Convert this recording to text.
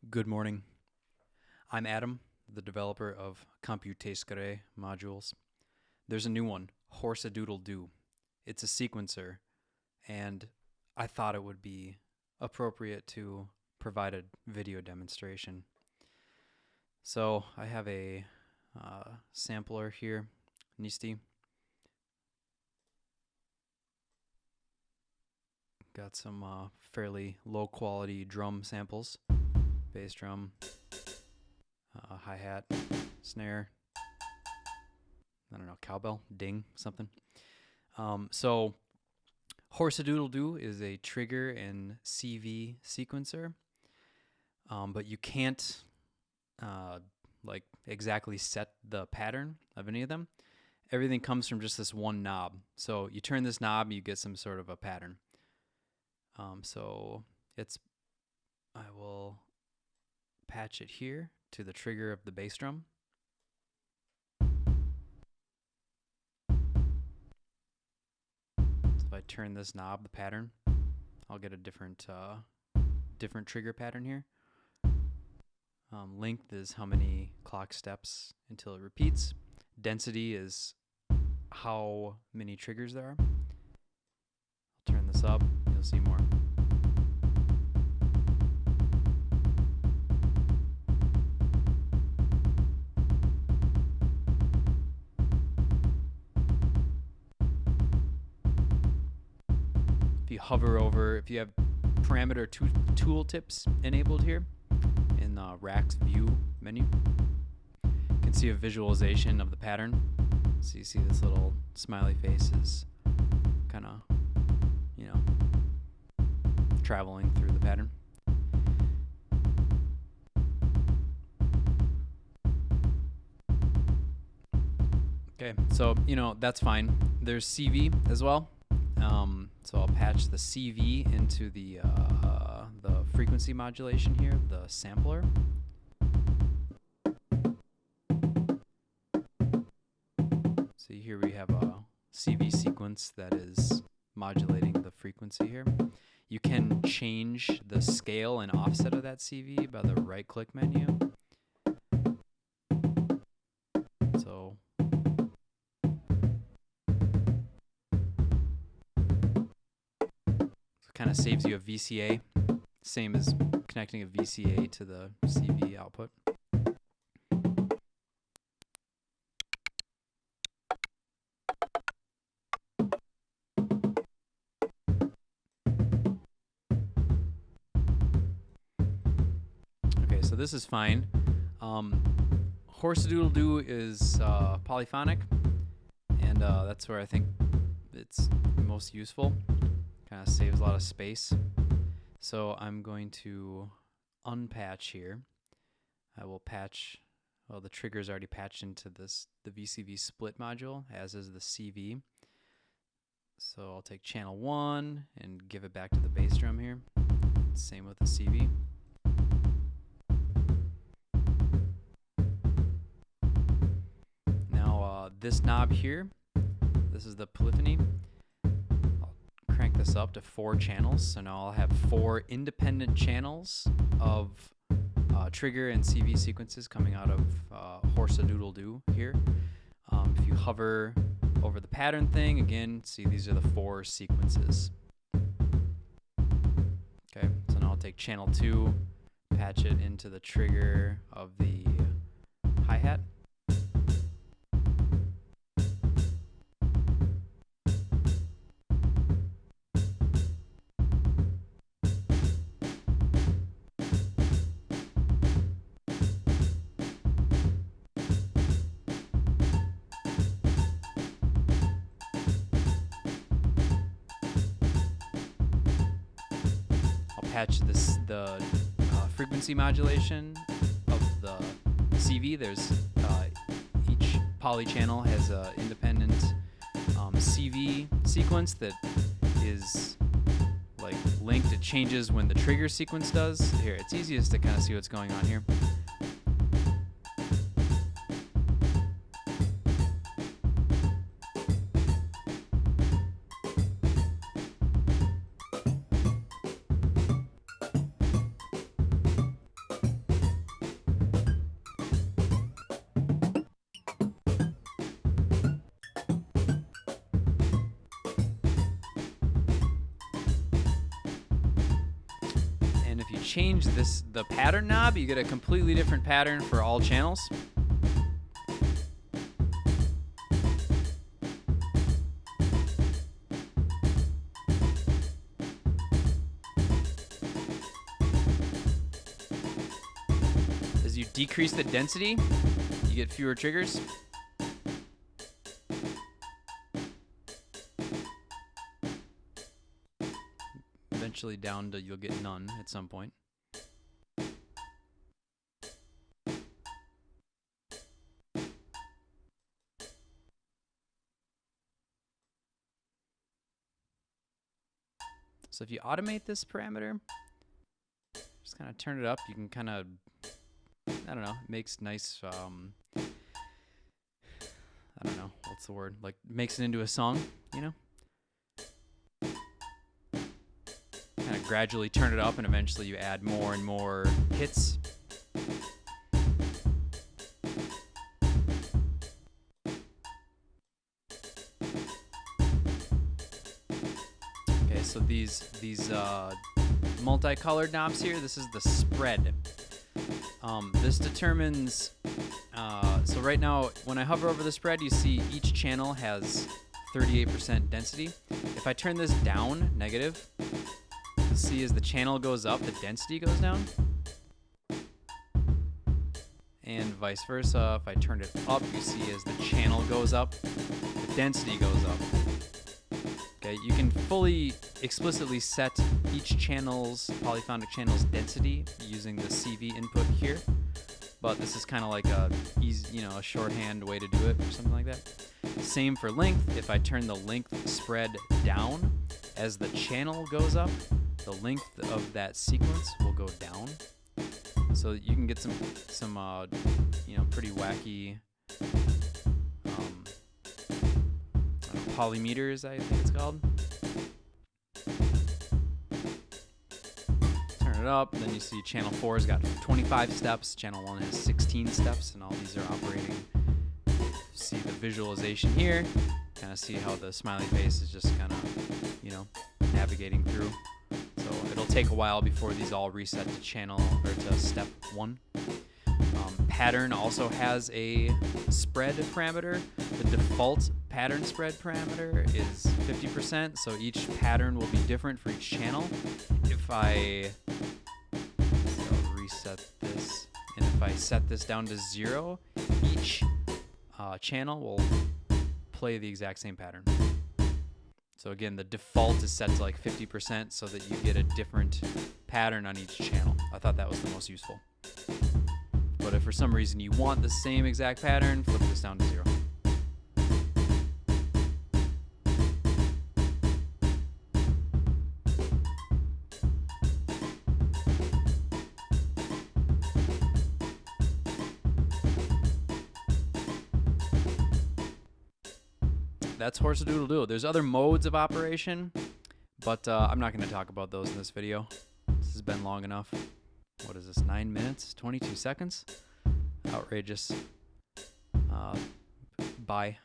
Good morning. I'm Adam, the developer of Computerscare modules. There's a new one, Doodle Doo. It's a sequencer, and I thought it would be appropriate to provide a video demonstration. So I have a sampler here, Nisti. Got some fairly low quality drum samples. Bass drum, hi-hat, snare, I don't know, cowbell, ding, something. So Doodle Doo is a trigger and CV sequencer, but you can't like exactly set the pattern of any of them. Everything comes from just this one knob. So you turn this knob, you get some sort of a pattern. I will patch it here to the trigger of the bass drum. So if I turn this knob, the pattern, I'll get a different trigger pattern here. Length is how many clock steps until it repeats. Density is how many triggers there are. I'll turn this up, you'll see more. If you hover over, if you have parameter tooltips enabled here in the Rack's view menu, you can see a visualization of the pattern. So you see this little smiley face is kind of, traveling through the pattern. Okay, so, that's fine. There's CV as well. So I'll patch the CV into the frequency modulation here, the sampler. So here we have a CV sequence that is modulating the frequency here. You can change the scale and offset of that CV by the right-click menu. So kind of saves you a VCA, same as connecting a VCA to the CV output. Okay, so this is fine. Doodle Doo is polyphonic, and that's where I think it's most useful. Kind of saves a lot of space. So I'm going to unpatch here. I will patch, well, the trigger's already patched into the VCV split module, as is the CV. So I'll take channel 1 and give it back to the bass drum here. Same with the CV. Now this knob here, this is the polyphony. Crank this up to 4 channels, so now I'll have 4 independent channels of trigger and CV sequences coming out of Doodle Doo here. If you hover over the pattern thing, again, see these are the 4 sequences. Okay, so now I'll take channel 2, patch it into the trigger of the hi-hat. Patch the frequency modulation of the CV. There's each poly channel has an independent CV sequence that is like linked. It changes when the trigger sequence does. Here, it's easiest to kind of see what's going on here. change the pattern knob, you get a completely different pattern for all channels. As you decrease the density, you get fewer triggers. Eventually down to you'll get none at some point. So if you automate this parameter, just kind of turn it up, you can kind of, I don't know, it makes nice, I don't know, what's the word? Like, makes it into a song, you know? Kind of gradually turn it up, and eventually you add more and more hits. Okay, so these multicolored knobs here, this is the spread. This determines, so right now when I hover over the spread, you see each channel has 38% density. If I turn this down, negative, you'll see as the channel goes up, the density goes down. And vice versa, if I turn it up, you see as the channel goes up, the density goes up. Okay, you can fully explicitly set each channel's, polyphonic channel's density using the CV input here, but this is kind of like a easy, a shorthand way to do it or something like that. Same for length. If I turn the length spread down, as the channel goes up, the length of that sequence will go down. So you can get some pretty wacky polymeters, I think it's called. Turn it up, and then you see channel 4's got 25 steps, channel 1 has 16 steps, and all these are operating. See the visualization here, kind of see how the smiley face is just kind of, navigating through. So it'll take a while before these all reset to channel or to step 1. Pattern also has a spread parameter. The default pattern spread parameter is 50%, so each pattern will be different for each channel. If I reset this, and if I set this down to 0, each channel will play the exact same pattern. So again, the default is set to like 50% so that you get a different pattern on each channel. I thought that was the most useful. But if for some reason you want the same exact pattern, flip this down to 0. That's Horse Doodle Doo. There's other modes of operation, but I'm not going to talk about those in this video. This has been long enough. What is this, 9 minutes, 22 seconds? Outrageous. Bye.